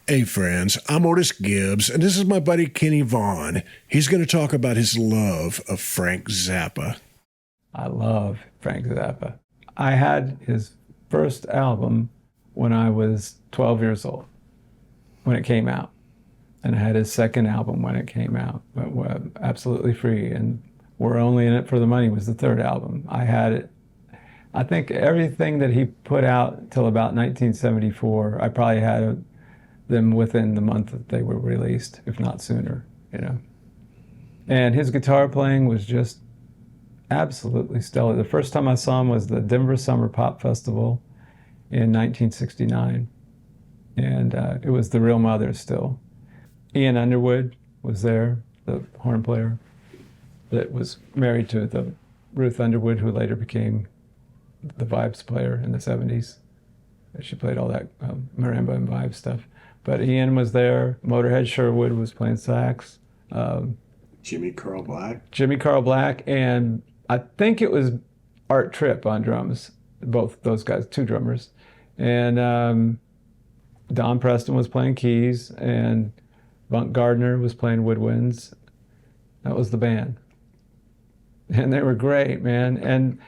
Hey friends, I'm Otis Gibbs, and this is my buddy Kenny Vaughan. He's going to talk about his love of Frank Zappa. I love Frank Zappa. I had his first album when I was 12 years old, when it came out. And I had his second album when it came out, but Absolutely Free, and We're Only in It for the Money was the third album. I had it. I think everything that he put out till about 1974, I probably had them within the month that they were released, if not sooner, you know. And his guitar playing was just absolutely stellar. The first time I saw him was the Denver Summer Pop Festival in 1969. And it was the Real Mothers still. Ian Underwood was there, the horn player that was married to the Ruth Underwood, who later became the Vibes player in the 70s. She played all that marimba and vibe stuff. But Ian was there. Motorhead Sherwood was playing sax. Jimmy Carl Black, and I think it was Art Tripp on drums. Both those guys, two drummers. And Don Preston was playing keys, and Bunk Gardner was playing woodwinds. That was the band. And they were great, man. And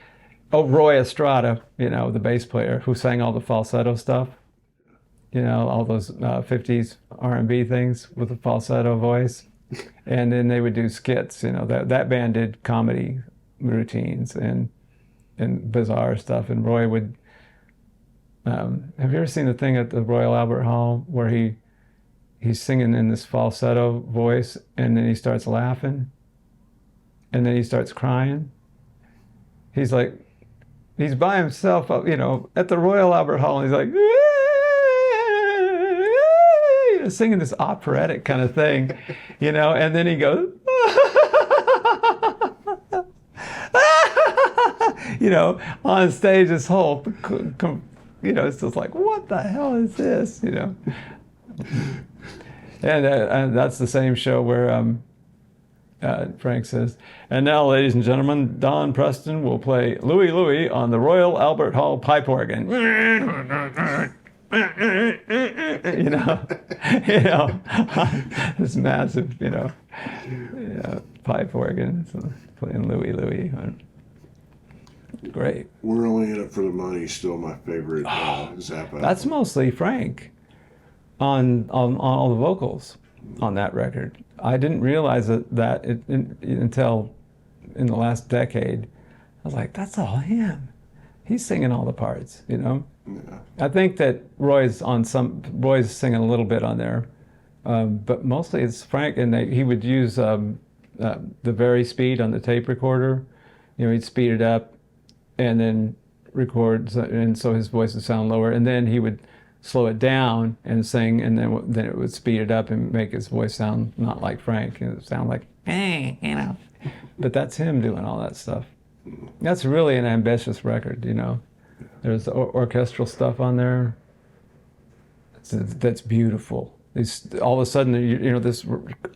Roy Estrada, you know, the bass player who sang all the falsetto stuff. You know, all those 50s R&B things with a falsetto voice. And then they would do skits, you know. That band did comedy routines and bizarre stuff. And Roy would... have you ever seen the thing at the Royal Albert Hall where he's singing in this falsetto voice, and then he starts laughing, and then he starts crying? He's by himself, you know, at the Royal Albert Hall, and he's like, singing this operatic kind of thing, you know, and then he goes, you know, on stage, this whole, you know, it's just like, what the hell is this, you know? And that's the same show where Frank says, and now, ladies and gentlemen, Don Preston will play Louie Louie on the Royal Albert Hall pipe organ. You know, this massive, you know, pipe organ, so playing Louie Louie. Great. We're Only in It for the Money, still my favorite Zappa. That's mostly Frank on all the vocals on that record. I didn't realize that until in the last decade. I was like, that's all him. He's singing all the parts, you know? Yeah. I think that Roy's singing a little bit on there, but mostly it's Frank, and he would use the vary speed on the tape recorder. You know, he'd speed it up and then record, and so his voice would sound lower, and then he would slow it down and sing, and then it would speed it up and make his voice sound not like Frank. It would sound like, hey, you know. But that's him doing all that stuff. That's really an ambitious record, you know. There's orchestral stuff on there that's beautiful. All of a sudden, you know,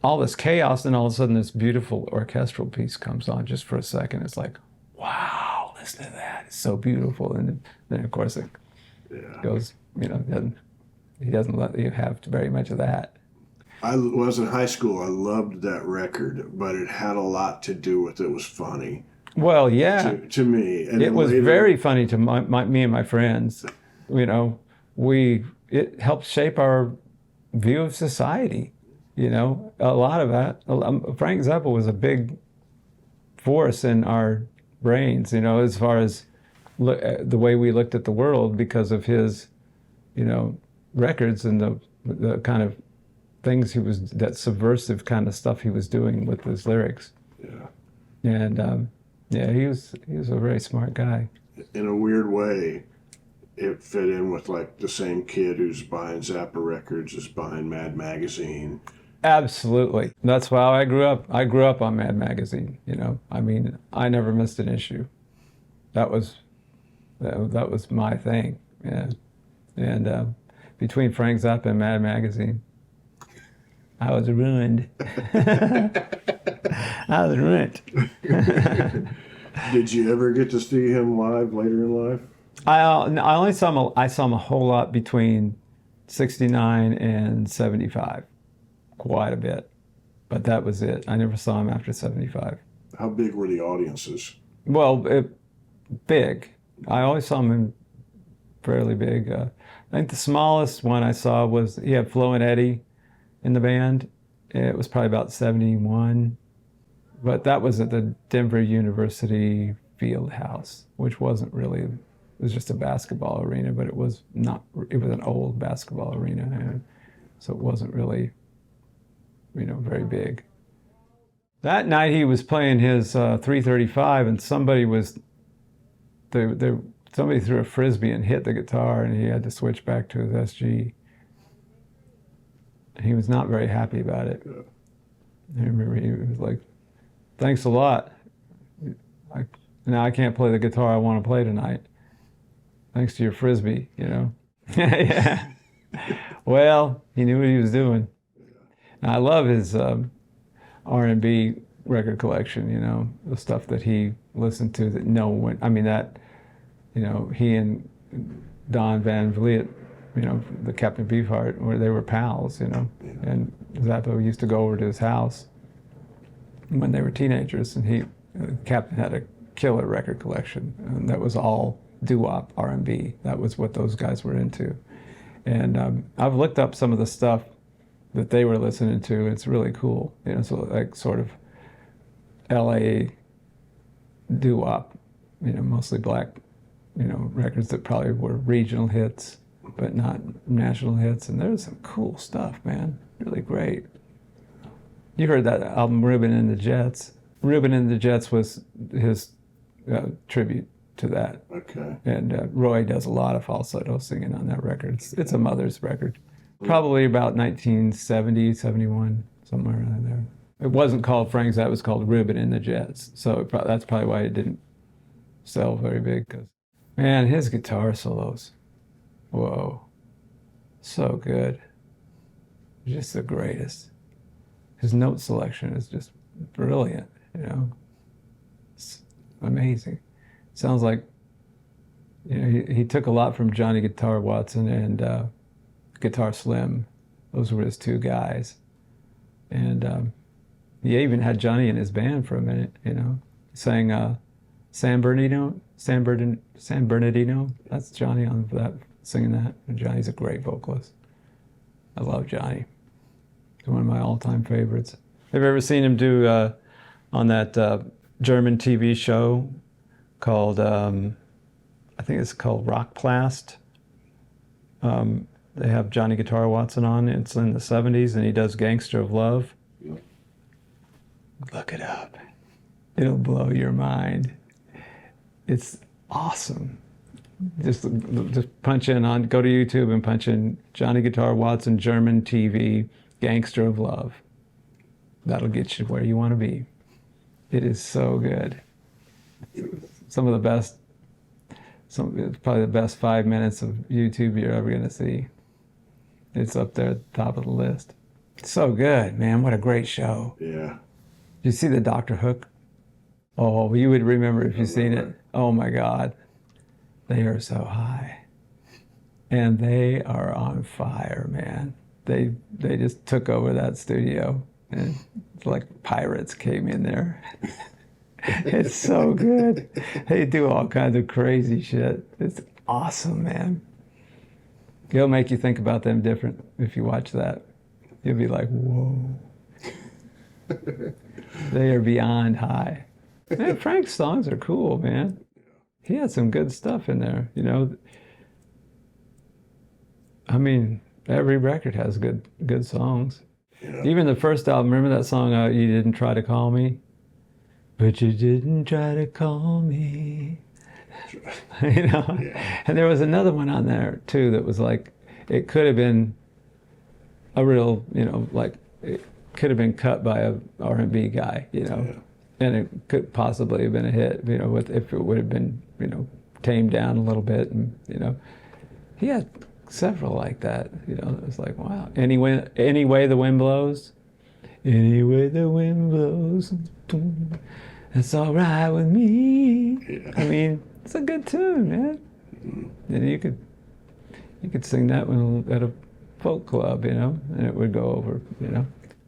all this chaos, and all of a sudden this beautiful orchestral piece comes on just for a second. It's like, wow, listen to that. It's so beautiful. And then of course it goes, you know, he doesn't let you have very much of that. I was in high school. I loved that record, but it had a lot to do with it was funny. Well, yeah. To me. And it was very funny to me and my friends. You know, it helped shape our view of society. You know, a lot of that. Frank Zappa was a big force in our brains, you know, as far as the way we looked at the world because of his, you know, records and the kind of things that subversive kind of stuff he was doing with his lyrics. Yeah. And he was a very smart guy. In a weird way, it fit in with like the same kid who's buying Zappa records is buying Mad Magazine. Absolutely. That's how I grew up. I grew up on Mad Magazine, you know. I mean, I never missed an issue. That was my thing. Yeah. And between Frank Zappa and Mad Magazine, I was ruined. I was ruined. Did you ever get to see him live later in life? I only saw him. I saw him a whole lot between '69 and '75, quite a bit. But that was it. I never saw him after '75. How big were the audiences? Well, big. I always saw him in fairly big. I think the smallest one I saw was he had Flo and Eddie in the band. It was probably about 71. But that was at the Denver University Field House, which wasn't really, it was just a basketball arena, but it was not, it was an old basketball arena. And so it wasn't really, very big. That night he was playing his 335 and somebody threw a Frisbee and hit the guitar and he had to switch back to his SG. He was not very happy about it. I remember he was like, "Thanks a lot. Now I can't play the guitar I want to play tonight. Thanks to your Frisbee, Yeah. Well, he knew what he was doing. And I love his R&B record collection, the stuff that he listened to that no one, he and Don Van Vliet, the Captain Beefheart, where they were pals, and Zappa used to go over to his house when they were teenagers, and the Captain had a killer record collection, and that was all doo-wop R&B. That was what those guys were into. And I've looked up some of the stuff that they were listening to. It's really cool, so like sort of LA doo-wop, mostly black, records that probably were regional hits, but not national hits. And there's some cool stuff, man, really great. You heard that album, Reuben and the Jets. Reuben and the Jets was his tribute to that. Okay. And Roy does a lot of falsetto singing on that record. It's a Mother's record. Probably about 1970, 71, somewhere around there. It wasn't called Frank Zappa, it was called Reuben and the Jets. So that's probably why it didn't sell very big. Cause, man, his guitar solos, whoa, so good. Just the greatest. His note selection is just brilliant, It's amazing. Sounds like, he took a lot from Johnny Guitar Watson and Guitar Slim. Those were his two guys. And he even had Johnny in his band for a minute, sang San Bernardino. That's Johnny on that, singing that. And Johnny's a great vocalist. I love Johnny. He's one of my all-time favorites. Have you ever seen him do on that German TV show called, I think it's called Rockplast? They have Johnny Guitar Watson on. It's in the 70s, and he does Gangster of Love. Look it up. It'll blow your mind. It's awesome. Just punch in go to YouTube and punch in Johnny Guitar Watson German TV Gangster of Love. That'll get you where you want to be. It is so good. Some of the best, it's probably the best 5 minutes of YouTube you're ever going to see. It's up there at the top of the list. So good, man. What a great show. Yeah. Did you see the Dr. Hook? Oh, you would remember if you've seen it. Oh my God. They are so high. And they are on fire, man. They just took over that studio. And it's like pirates came in there. It's so good. They do all kinds of crazy shit. It's awesome, man. It'll make you think about them different if you watch that. You'll be like, whoa. They are beyond high. Man, Frank's songs are cool, man. He had some good stuff in there, I mean, every record has good songs. Yeah. Even the first album, remember that song, You Didn't Try to Call Me? But you didn't try to call me. Yeah. And there was another one on there too that was like, it could have been a real, like it could have been cut by a R&B guy, Yeah. and it could possibly have been a hit, if it would have been, tamed down a little bit, and he had several like that, it was like, wow. Anyway the wind blows, anyway the wind blows, it's all right with me. Yeah. I mean, it's a good tune, man. And you could sing that one at a folk club, and it would go over,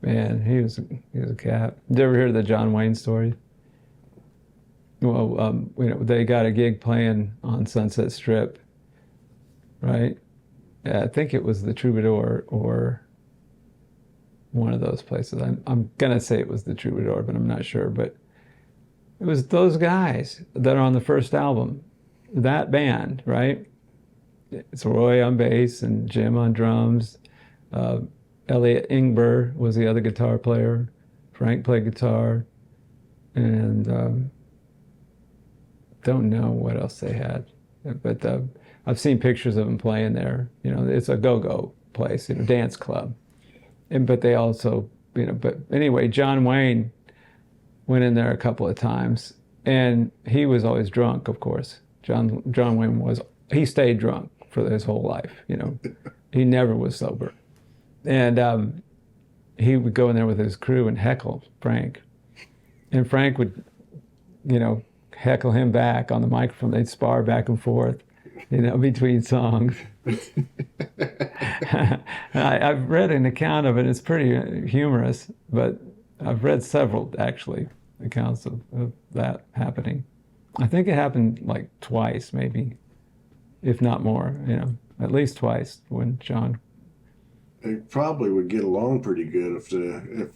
Man, he was a cat. Did you ever hear the John Wayne story? Well, they got a gig playing on Sunset Strip, right? Yeah, I think it was the Troubadour or one of those places. I'm gonna say it was the Troubadour, but I'm not sure. But it was those guys that are on the first album, that band, right? It's Roy on bass and Jim on drums. Elliot Ingber was the other guitar player. Frank played guitar, and don't know what else they had. But I've seen pictures of them playing there. It's a go-go place, dance club. But they also, but anyway, John Wayne went in there a couple of times, and he was always drunk, of course. John Wayne he stayed drunk for his whole life, He never was sober. And he would go in there with his crew and heckle Frank. And Frank would, heckle him back on the microphone. They'd spar back and forth, between songs. I've read an account of it. It's pretty humorous, but I've read several, actually, accounts of that happening. I think it happened like twice, maybe, if not more, at least twice when John. They probably would get along pretty good if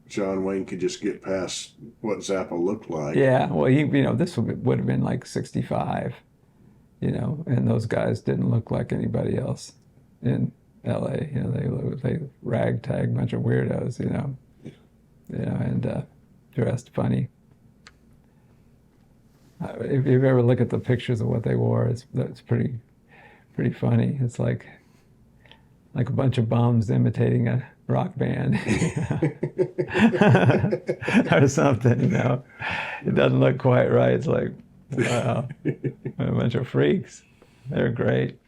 John Wayne could just get past what Zappa looked like. Yeah, well, this would have been like 65, and those guys didn't look like anybody else in L.A. They ragtag bunch of weirdos, and dressed funny. If you ever look at the pictures of what they wore, it's pretty funny. It's like a bunch of bums imitating a rock band or something, It doesn't look quite right. It's like, wow, a bunch of freaks. They're great.